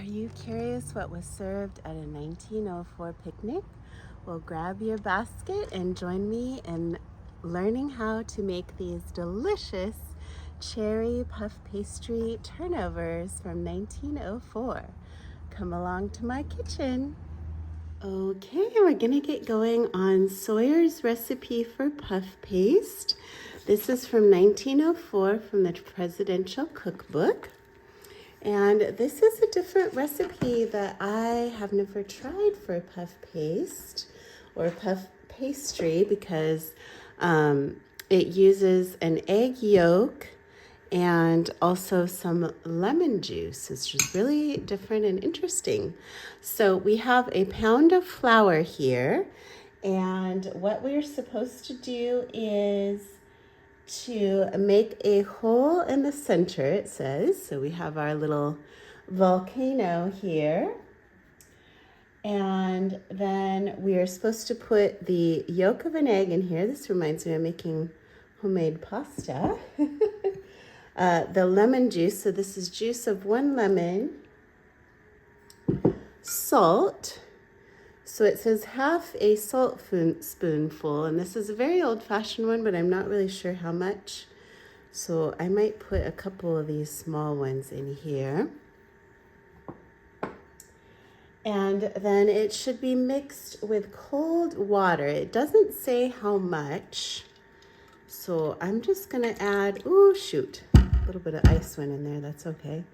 Are you curious what was served at a 1904 picnic? Well, grab your basket and join me in learning how to make these delicious cherry puff pastry turnovers from 1904. Come along to my kitchen. Okay, we're gonna get going on Sawyer's recipe for puff paste. This is from 1904 from the Presidential Cookbook. And this is a different recipe that I have never tried for puff paste or puff pastry because it uses an egg yolk and also some lemon juice. It's just really different and interesting. So we have a pound of flour here, and what we're supposed to do is to make a hole in the center, it says. So we have our little volcano here. And then we are supposed to put the yolk of an egg in here. This reminds me of making homemade pasta. The lemon juice, so this is juice of 1 lemon. Salt. So it says half a salt spoonful, and this is a very old-fashioned one, but I'm not really sure how much. So I might put a couple of these small ones in here. And then it should be mixed with cold water. It doesn't say how much. So I'm just gonna add, oh shoot, a little bit of ice went in there, that's okay.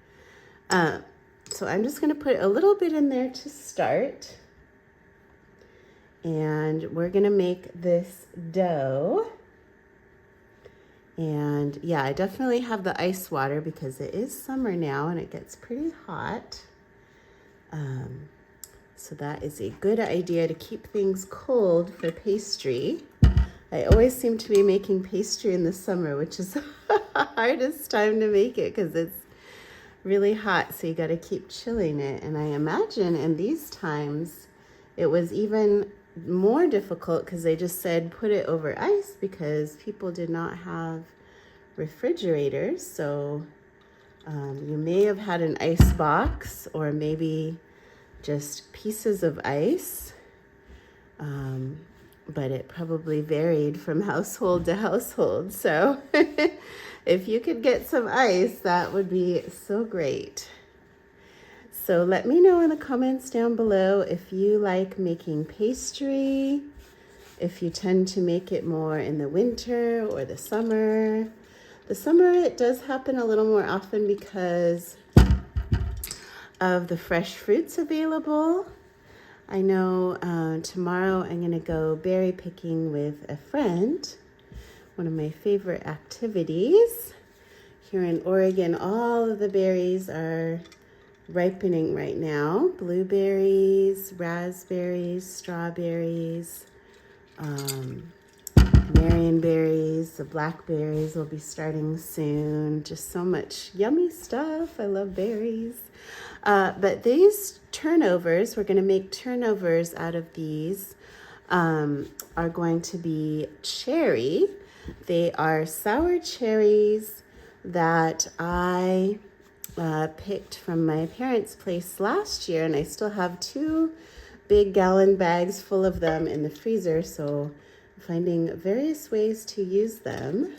So I'm just gonna put a little bit in there to start. And we're gonna make this dough. And yeah, I definitely have the ice water because it is summer now and it gets pretty hot. So that is a good idea to keep things cold for pastry. I always seem to be making pastry in the summer, which is the hardest time to make it because it's really hot, so you gotta keep chilling it. And I imagine in these times, it was even more difficult because they just said put it over ice because people did not have refrigerators. So you may have had an ice box or maybe just pieces of ice, but it probably varied from household to household. So if you could get some ice, that would be so great. So let me know in the comments down below if you like making pastry, if you tend to make it more in the winter or the summer. The summer it does happen a little more often because of the fresh fruits available. I know tomorrow I'm gonna go berry picking with a friend, one of my favorite activities. Here in Oregon, all of the berries are ripening right now. Blueberries, raspberries, strawberries, marionberries, the blackberries will be starting soon. Just so much yummy stuff. I love berries. But these turnovers, we're going to make turnovers out of these, are going to be cherry. They are sour cherries that I picked from my parents' place last year, and I still have 2 big gallon bags full of them in the freezer, so I'm finding various ways to use them.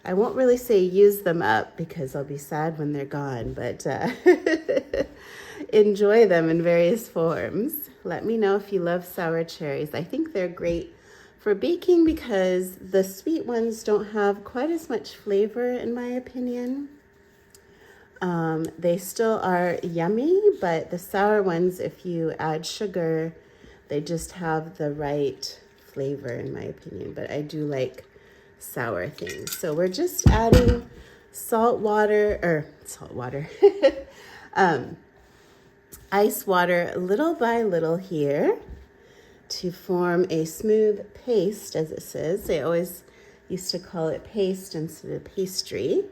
I won't really say use them up because I'll be sad when they're gone, but enjoy them in various forms. Let me know if you love sour cherries. I think they're great for baking because the sweet ones don't have quite as much flavor in my opinion. They still are yummy, but the sour ones, if you add sugar, they just have the right flavor in my opinion, but I do like sour things. So we're just adding ice water little by little here to form a smooth paste, as it says. They always used to call it paste instead of pastry.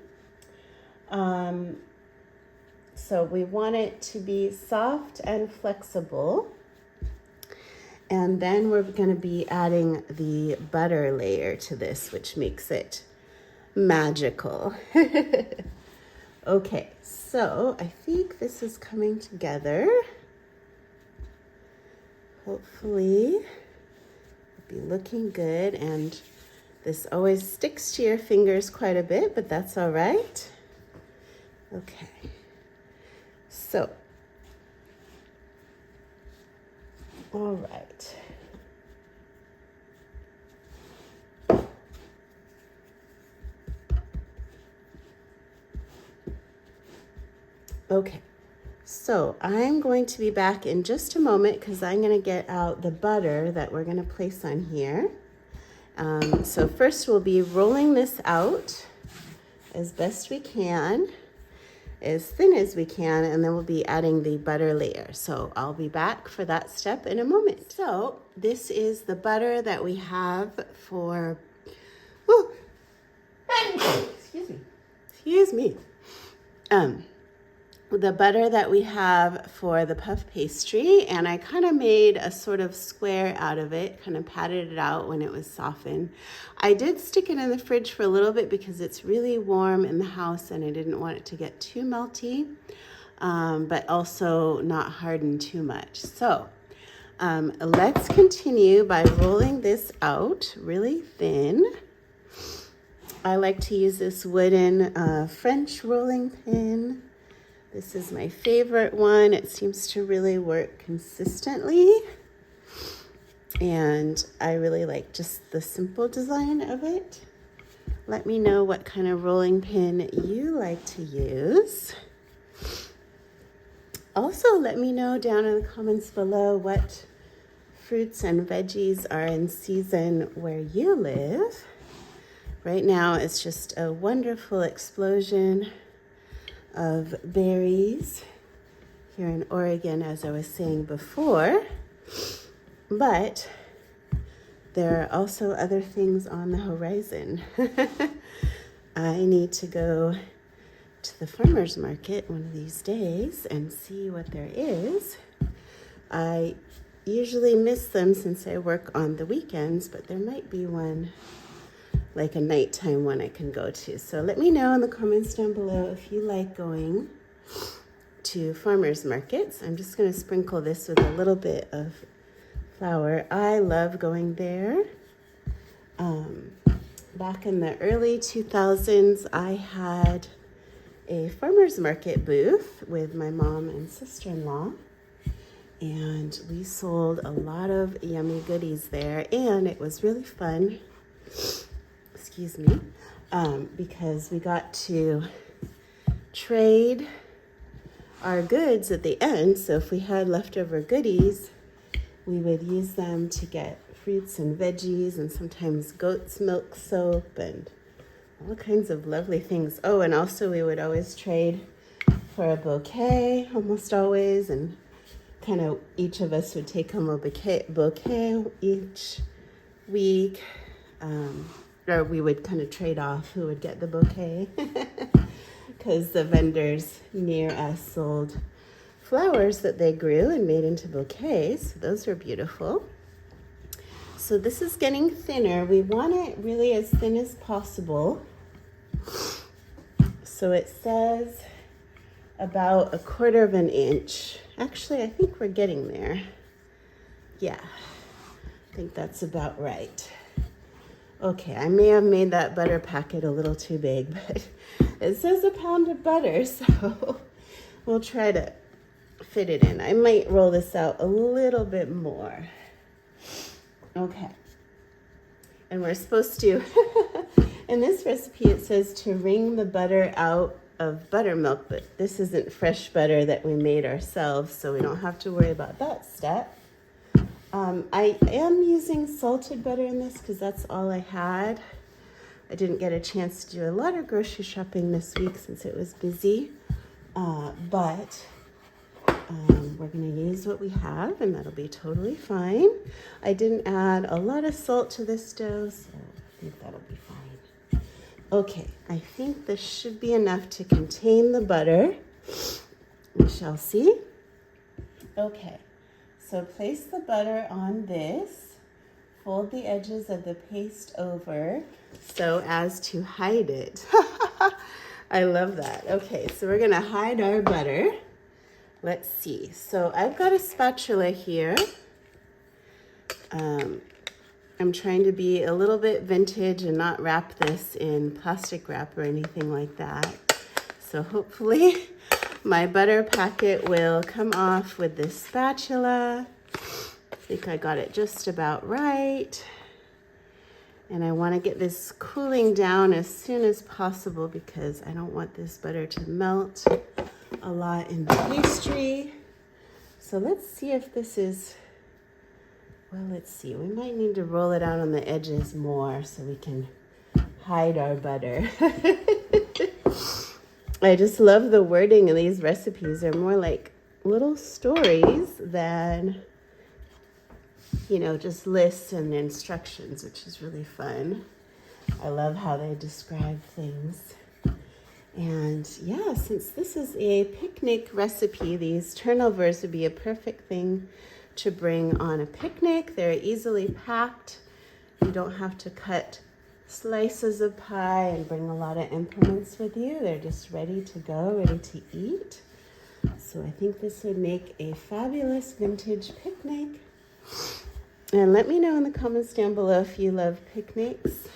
So we want it to be soft and flexible. And then we're going to be adding the butter layer to this, which makes it magical. Okay, so I think this is coming together. Hopefully, it'll be looking good, and this always sticks to your fingers quite a bit, but that's all right. Okay, so, all right. Okay, so I'm going to be back in just a moment because I'm going to get out the butter that we're going to place on here. So first we'll be rolling this out as best we can, as thin as we can, and then we'll be adding the butter layer. So I'll be back for that step in a moment. So this is the butter that we have for, excuse me. The butter that we have for the puff pastry, and I kind of made a sort of square out of it, kind of patted it out when it was softened. I did stick it in the fridge for a little bit because it's really warm in the house and I didn't want it to get too melty, but also not harden too much. So let's continue by rolling this out really thin. I like to use this wooden French rolling pin. This is my favorite one. It seems to really work consistently. And I really like just the simple design of it. Let me know what kind of rolling pin you like to use. Also, let me know down in the comments below what fruits and veggies are in season where you live. Right now, it's just a wonderful explosion of berries here in Oregon, as I was saying before, but there are also other things on the horizon. I need to go to the farmer's market one of these days and see what there is. I usually miss them since I work on the weekends, but there might be one, like a nighttime one I can go to. So let me know in the comments down below if you like going to farmers markets. I'm just going to sprinkle this with a little bit of flour. I love going there. Back in the early 2000s, I had a farmers market booth with my mom and sister-in-law, and we sold a lot of yummy goodies there, and it was really fun. Excuse me, because we got to trade our goods at the end. So if we had leftover goodies, we would use them to get fruits and veggies and sometimes goat's milk soap and all kinds of lovely things. Oh, and also we would always trade for a bouquet, almost always, and kind of each of us would take home a bouquet each week. Or we would kind of trade off who would get the bouquet because the vendors near us sold flowers that they grew and made into bouquets. So those were beautiful. So this is getting thinner. We want it really as thin as possible. So it says about 1/4 of an inch. Actually, I think we're getting there. Yeah, I think that's about right. Okay, I may have made that butter packet a little too big, but it says 1 pound of butter, so we'll try to fit it in. I might roll this out a little bit more. Okay, and we're supposed to, in this recipe it says to wring the butter out of buttermilk, but this isn't fresh butter that we made ourselves, so we don't have to worry about that step. I am using salted butter in this because that's all I had. I didn't get a chance to do a lot of grocery shopping this week since it was busy, but we're going to use what we have and that'll be totally fine. I didn't add a lot of salt to this dough, so I think that'll be fine. Okay, I think this should be enough to contain the butter. We shall see. Okay. So place the butter on this, fold the edges of the paste over so as to hide it. I love that. Okay, so we're gonna hide our butter. Let's see. So I've got a spatula here. I'm trying to be a little bit vintage and not wrap this in plastic wrap or anything like that. So hopefully my butter packet will come off with this spatula. I think I got it just about right. And I want to get this cooling down as soon as possible because I don't want this butter to melt a lot in the pastry. So let's see if this is, well, let's see. We might need to roll it out on the edges more so we can hide our butter. I just love the wording of these recipes. They're more like little stories than, you know, just lists and instructions, which is really fun. I love how they describe things. And yeah, since this is a picnic recipe, these turnovers would be a perfect thing to bring on a picnic. They're easily packed. You don't have to cut slices of pie and bring a lot of implements with you. They're just ready to go, ready to eat. So I think this would make a fabulous vintage picnic. And let me know in the comments down below if you love picnics.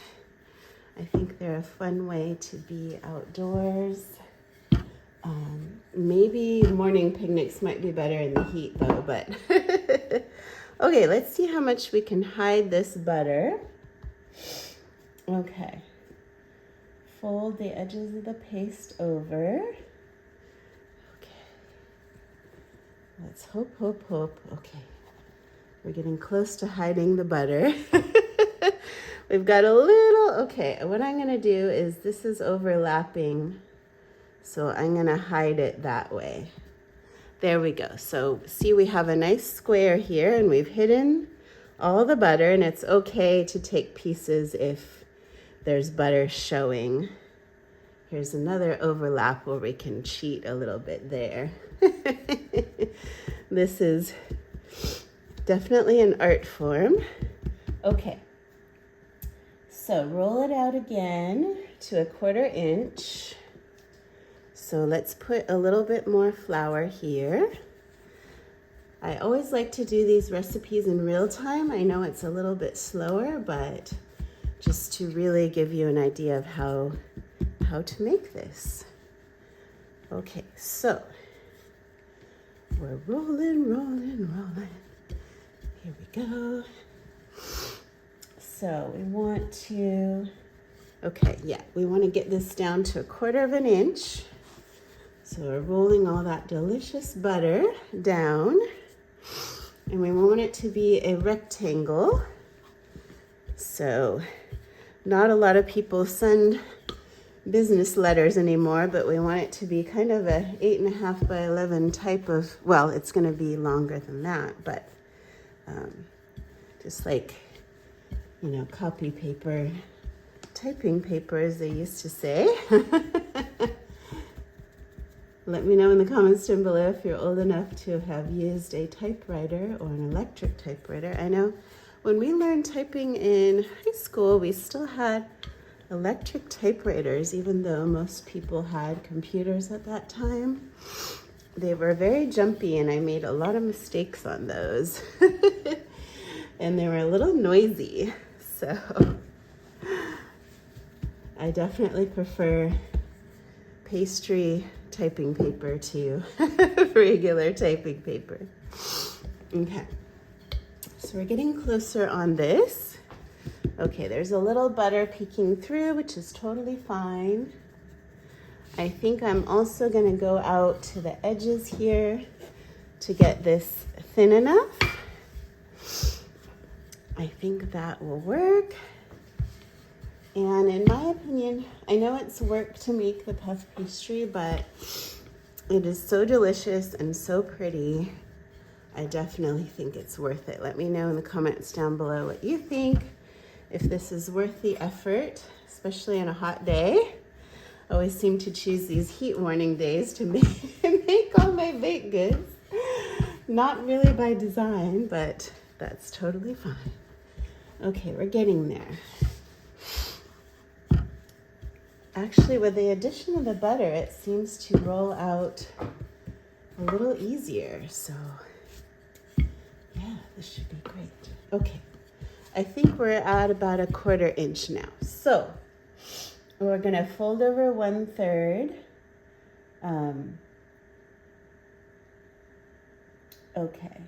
I think they're a fun way to be outdoors. Maybe morning picnics might be better in the heat though, but okay, let's see how much we can hide this butter. Okay, fold the edges of the paste over. Okay, let's hope. Okay, we're getting close to hiding the butter. We've got a little, okay, what I'm gonna do is this is overlapping, so I'm gonna hide it that way. There we go. So see, we have a nice square here and we've hidden all the butter, and it's okay to take pieces if there's butter showing. Here's another overlap where we can cheat a little bit there. This is definitely an art form. Okay. So roll it out again to 1/4 inch. So let's put a little bit more flour here. I always like to do these recipes in real time. I know it's a little bit slower, but just to really give you an idea of how to make this. Okay, so we're rolling. Here we go. So we want to, okay, yeah, we want to get this down to 1/4 inch. So we're rolling all that delicious butter down, and we want it to be a rectangle. So not a lot of people send business letters anymore, but we want it to be kind of a 8.5 by 11 type of, well, it's going to be longer than that, but just like, you know, copy paper, typing paper, as they used to say. Let me know in the comments down below if you're old enough to have used a typewriter or an electric typewriter. I know when we learned typing in high school, we still had electric typewriters, even though most people had computers at that time. They were very jumpy, and I made a lot of mistakes on those. And they were a little noisy. So I definitely prefer pastry typing paper to regular typing paper. Okay, so we're getting closer on this. Okay, there's a little butter peeking through, which is totally fine. I think I'm also gonna go out to the edges here to get this thin enough. I think that will work. And in my opinion, I know it's work to make the puff pastry, but it is so delicious and so pretty. I definitely think it's worth it. Let me know in the comments down below what you think, if this is worth the effort, especially on a hot day. I always seem to choose these heat warning days to make all my baked goods. Not really by design, but that's totally fine. Okay, we're getting there. Actually, with the addition of the butter, it seems to roll out a little easier. So, yeah, this should be great. Okay, I think we're at about 1/4 inch now. So, we're gonna fold over 1/3. Okay,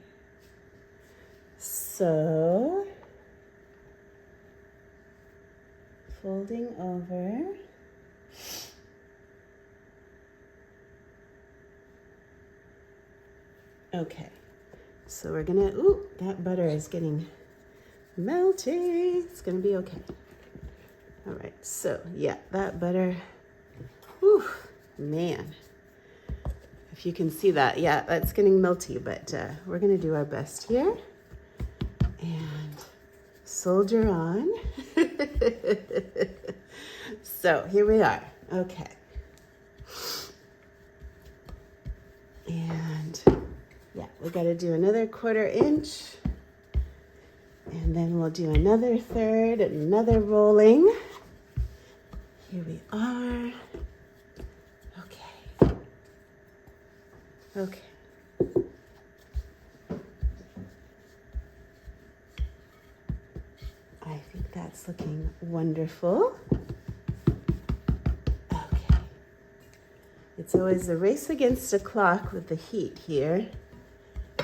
so folding over. Okay, so we're gonna, ooh, that butter is getting melty. It's gonna be okay. All right, so yeah, that butter, whew, man. If you can see that, yeah, that's getting melty, but we're gonna do our best here and soldier on. So here we are, okay. And yeah, we gotta do another 1/4 inch, and then we'll do another 1/3, another rolling. Here we are. Okay. Okay. I think that's looking wonderful. Okay. It's always a race against the clock with the heat here,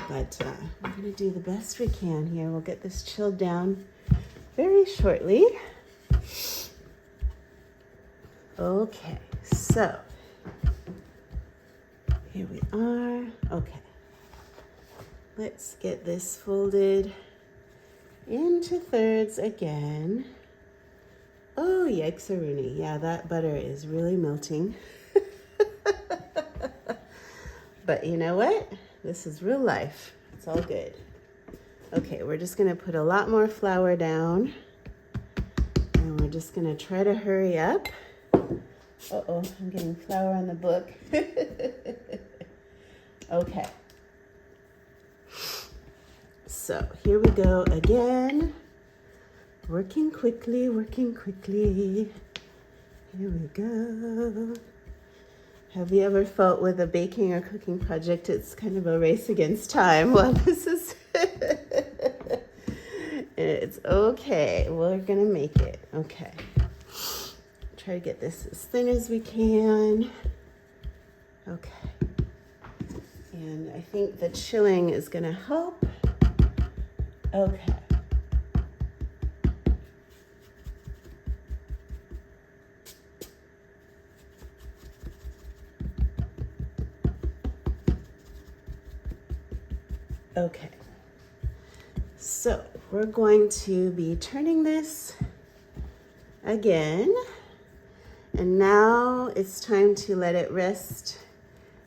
but we're gonna do the best we can here. We'll get this chilled down very shortly. Okay, so here we are. Okay, let's get this folded into 1/3 again. Oh, yikes-a-rooney. Yeah, that butter is really melting. But you know what? This is real life. It's all good. Okay, we're just gonna put a lot more flour down, and we're just gonna try to hurry up. Uh-oh, I'm getting flour on the book. Okay. So here we go again. Working quickly, working quickly. Here we go. Have you ever felt with a baking or cooking project, it's kind of a race against time? Well, this is, it's okay. We're gonna make it, okay. Try to get this as thin as we can. Okay. And I think the chilling is gonna help. Okay. Okay. So we're going to be turning this again. And now it's time to let it rest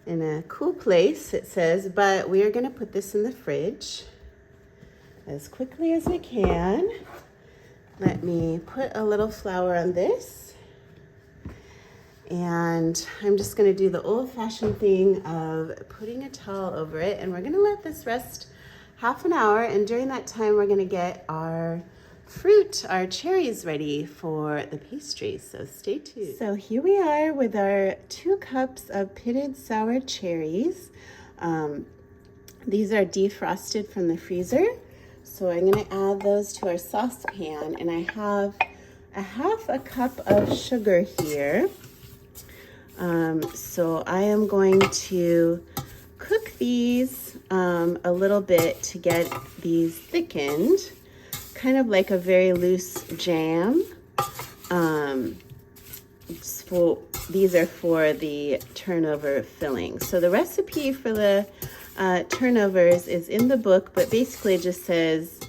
in a cool place, it says, but we are going to put this in the fridge as quickly as we can. Let me put a little flour on this. And I'm just going to do the old-fashioned thing of putting a towel over it, and we're going to let this rest half an hour, and during that time we're going to get our fruit, our cherries ready for the pastry, so stay tuned. So here we are with our 2 cups of pitted sour cherries. These are defrosted from the freezer, so I'm going to add those to our saucepan, and I have a 1/2 cup of sugar here. So I am going to cook these a little bit to get these thickened, kind of like a very loose jam. These are for the turnover filling. So the recipe for the turnovers is in the book, but basically it just says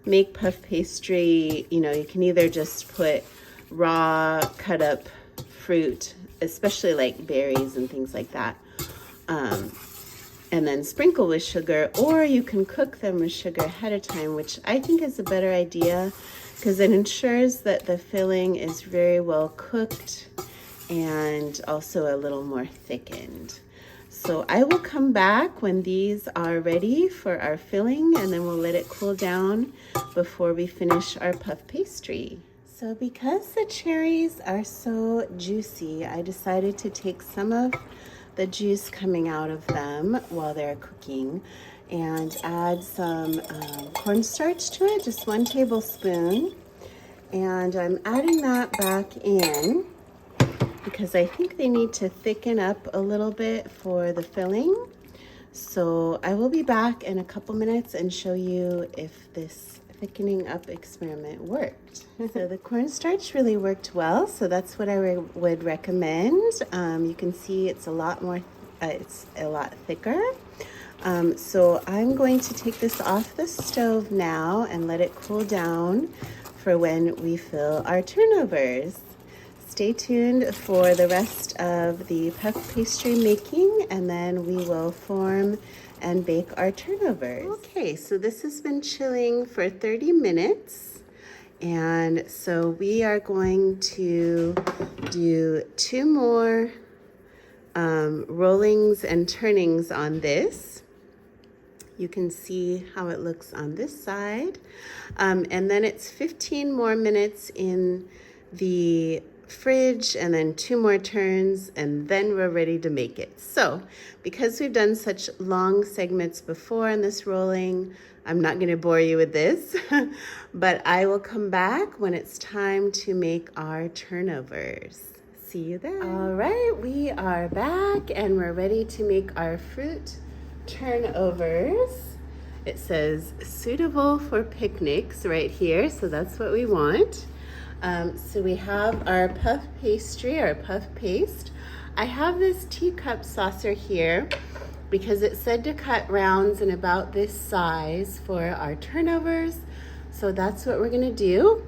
make puff pastry. You know, you can either just put raw cut up fruit, especially like berries and things like that, and then sprinkle with sugar, or you can cook them with sugar ahead of time, which I think is a better idea because it ensures that the filling is very well cooked and also a little more thickened. So I will come back when these are ready for our filling, and then we'll let it cool down before we finish our puff pastry. So because the cherries are so juicy, I decided to take some of the juice coming out of them while they're cooking and add some cornstarch to it, just 1 tablespoon. And I'm adding that back in because I think they need to thicken up a little bit for the filling. So I will be back in a couple minutes and show you if this thickening up experiment worked. So the cornstarch really worked well, so that's what I would recommend. You can see it's a lot more, it's a lot thicker. So I'm going to take this off the stove now and let it cool down for when we fill our turnovers. Stay tuned for the rest of the puff pastry making, and then we will form and bake our turnovers. Okay, so this has been chilling for 30 minutes. And so we are going to do 2 more rollings and turnings on this. You can see how it looks on this side. And then it's 15 more minutes in the fridge, and then 2 more turns, and then we're ready to make it. So because we've done such long segments before in this rolling, I'm not going to bore you with this, but I will come back when it's time to make our turnovers. See you then. All right, we are back and we're ready to make our fruit turnovers. It says suitable for picnics right here, so that's what we want. So we have our puff pastry, our puff paste. I have this teacup saucer here because it said to cut rounds in about this size for our turnovers. So that's what we're gonna do.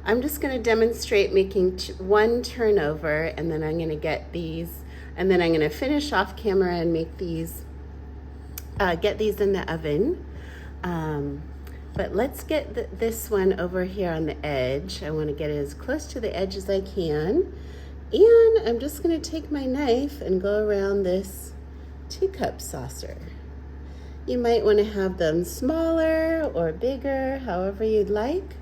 I'm just gonna demonstrate making 1 turnover, and then I'm gonna get these, and then I'm gonna finish off camera and make these, get these in the oven. But let's get this one over here on the edge. I want to get it as close to the edge as I can. And I'm just going to take my knife and go around this teacup saucer. You might want to have them smaller or bigger, however you'd like.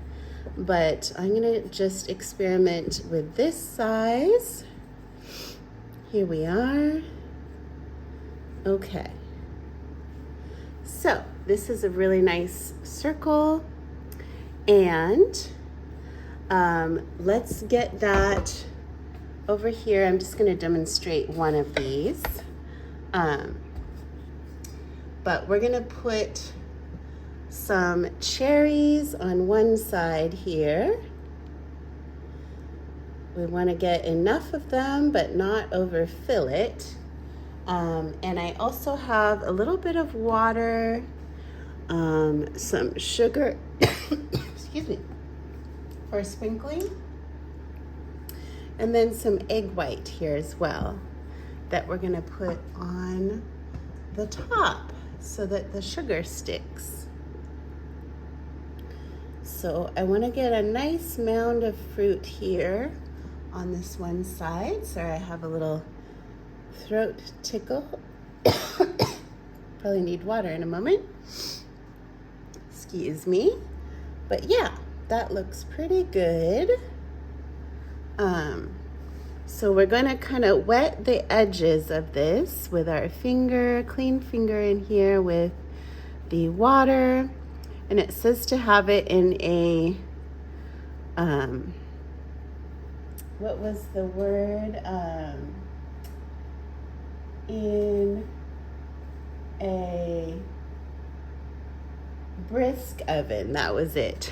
But I'm going to just experiment with this size. Here we are. Okay. So this is a really nice circle, and let's get that over here. I'm just going to demonstrate one of these, but we're going to put some cherries on one side here. We want to get enough of them but not overfill it. And I also have a little bit of water, some sugar, excuse me, for sprinkling, and then some egg white here as well that we're gonna put on the top so that the sugar sticks. So I wanna get a nice mound of fruit here on this one side. Sorry, I have a little throat tickle. Probably need water in a moment. Excuse me. But yeah, that looks pretty good. So we're gonna kind of wet the edges of this with our finger, clean finger in here with the water. And it says to have it in a, what was the word? In a brisk oven, that was it.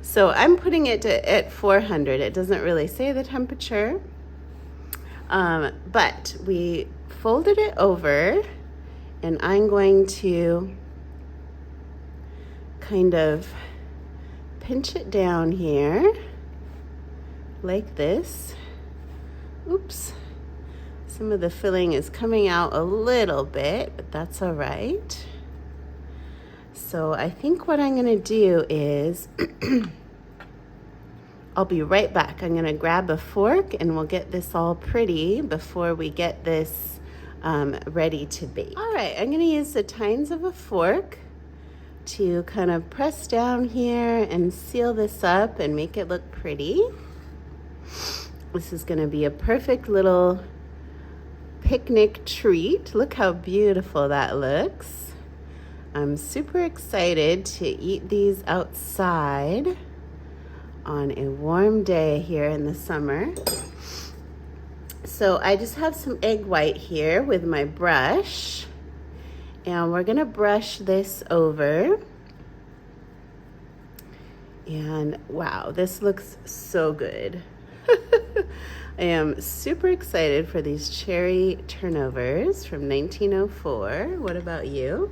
So I'm putting it at 400. It doesn't really say the temperature, but we folded it over, and I'm going to kind of pinch it down here like this. Oops. Some of the filling is coming out a little bit, but that's all right. So I think what I'm gonna do is, I'll be right back. I'm gonna grab a fork and we'll get this all pretty before we get this ready to bake. All right, I'm gonna use the tines of a fork to kind of press down here and seal this up and make it look pretty. This is gonna be a perfect little picnic treat. Look how beautiful that looks. I'm super excited to eat these outside on a warm day here in the summer. So I just have some egg white here with my brush, and we're gonna brush this over. And wow, this looks so good. I am super excited for these cherry turnovers from 1904. What about you?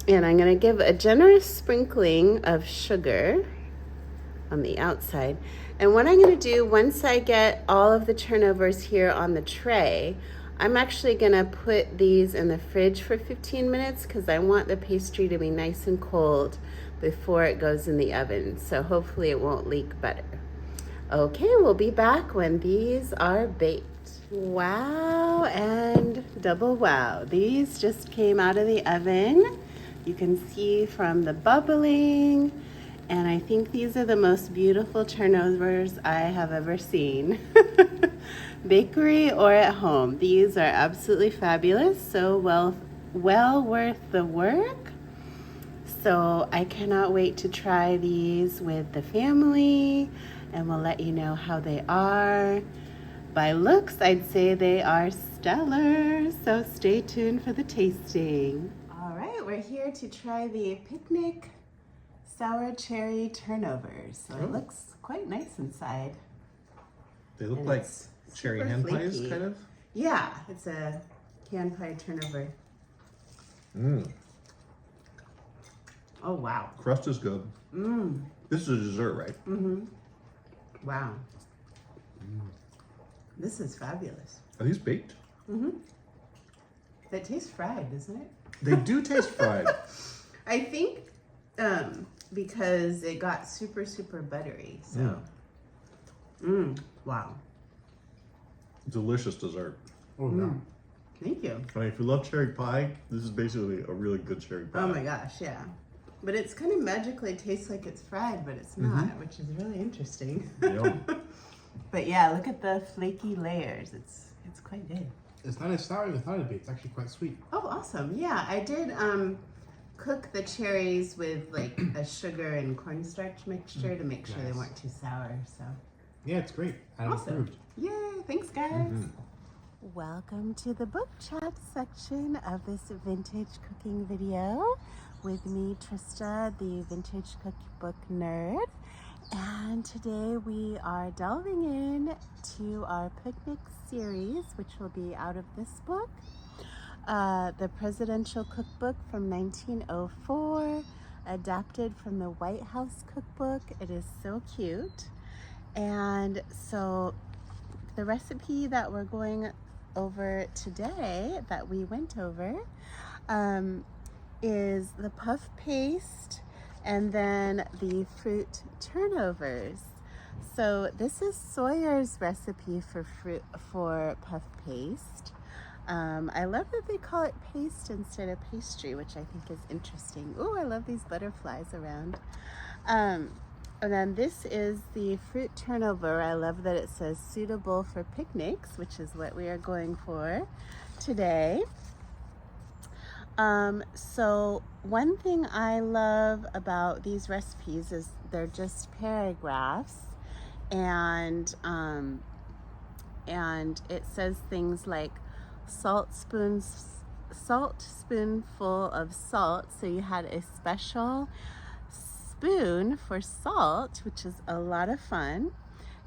And I'm gonna give a generous sprinkling of sugar on the outside. And what I'm gonna do once I get all of the turnovers here on the tray, I'm actually gonna put these in the fridge for 15 minutes because I want the pastry to be nice and cold before it goes in the oven. So hopefully it won't leak butter. Okay, we'll be back when these are baked. Wow and double wow. These just came out of the oven. You can see from the bubbling, and I think these are the most beautiful turnovers I have ever seen. Bakery or at home. These are absolutely fabulous, so well worth the work. So I cannot wait to try these with the family, and we'll let you know how they are. By looks, I'd say they are stellar, so stay tuned for the tasting. All right, we're here to try the picnic sour cherry turnovers. So it looks quite nice inside. They look like cherry hand pies, kind of? Yeah, it's a hand pie turnover. Oh, wow. Crust is good. This is a dessert, right? Wow. This is fabulous. Are these baked? It tastes fried, doesn't it? They do taste fried. I think because it got super, super buttery, so. Wow. Delicious dessert. Oh, yeah. Thank you. I mean, if you love cherry pie, this is basically a really good cherry pie. Oh my gosh, yeah. But it's kind of magically tastes like it's fried, but it's not, which is really interesting. Yum. But yeah, look at the flaky layers. It's quite good. It's not as sour as I thought it'd be. It's actually quite sweet. Oh, awesome. Yeah, I did cook the cherries with like a sugar and cornstarch mixture to make sure they weren't too sour. So Yeah, it's great. And awesome. approved. Yay, thanks guys. Welcome to the book chat section of this vintage cooking video with me, Trista, the vintage cookbook nerd. And today we are delving in to our picnic series, which will be out of this book, the Presidential Cookbook from 1904, adapted from the White House Cookbook. It is so cute. And so the recipe that we're going over today, that we went over, is the puff paste and then the fruit turnovers. So this is Sawyer's recipe for puff paste. I love that they call it paste instead of pastry, which I think is interesting. Oh, I love these butterflies around. And then this is the fruit turnover. I love that it says suitable for picnics, which is what we are going for today. So one thing I love about these recipes is they're just paragraphs, and it says things like salt spoonful of salt. So you had a special spoon for salt, which is a lot of fun.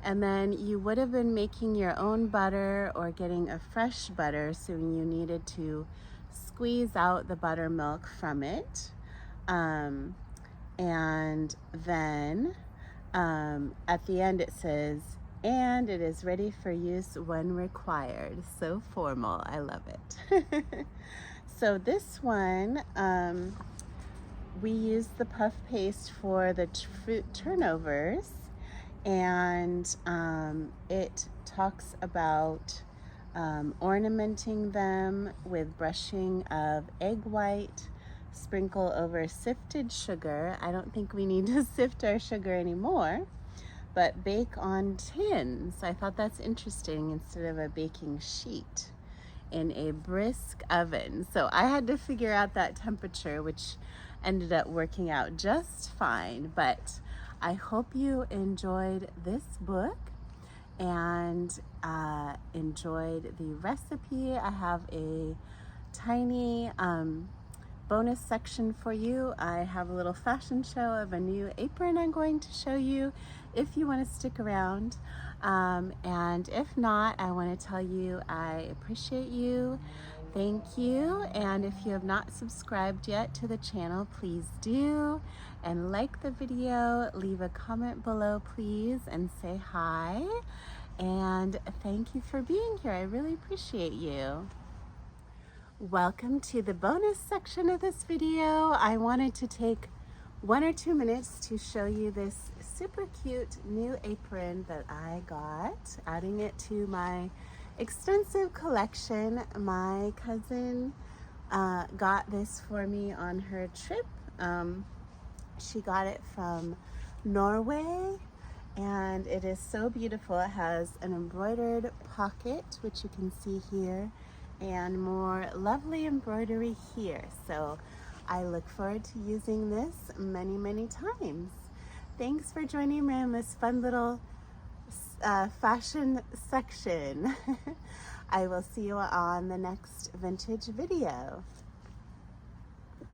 And then you would have been making your own butter or getting a fresh butter, so you needed to squeeze out the buttermilk from it. And then at the end it says, and it is ready for use when required. So formal, I love it. So this one, we used the puff paste for the fruit turnovers, and it talks about ornamenting them with brushing of egg white, sprinkle over sifted sugar. I don't think we need to sift our sugar anymore, but bake on tins. I thought that's interesting, instead of a baking sheet, in a brisk oven. So I had to figure out that temperature, which ended up working out just fine. But I hope you enjoyed this book and enjoyed the recipe. I have a tiny bonus section for you. I have a little fashion show of a new apron I'm going to show you if you want to stick around. And if not, I want to tell you I appreciate you. Thank you. And if you have not subscribed yet to the channel, please do. And like the video, leave a comment below, please, and say hi. And thank you for being here. I really appreciate you. Welcome to the bonus section of this video. I wanted to take 1 or 2 minutes to show you this super cute new apron that I got, adding it to my extensive collection. My cousin got this for me on her trip. She got it from Norway, and it is so beautiful. It has an embroidered pocket, which you can see here, and more lovely embroidery here. So I look forward to using this many, many times. Thanks for joining me in this fun little fashion section. I will see you on the next vintage video.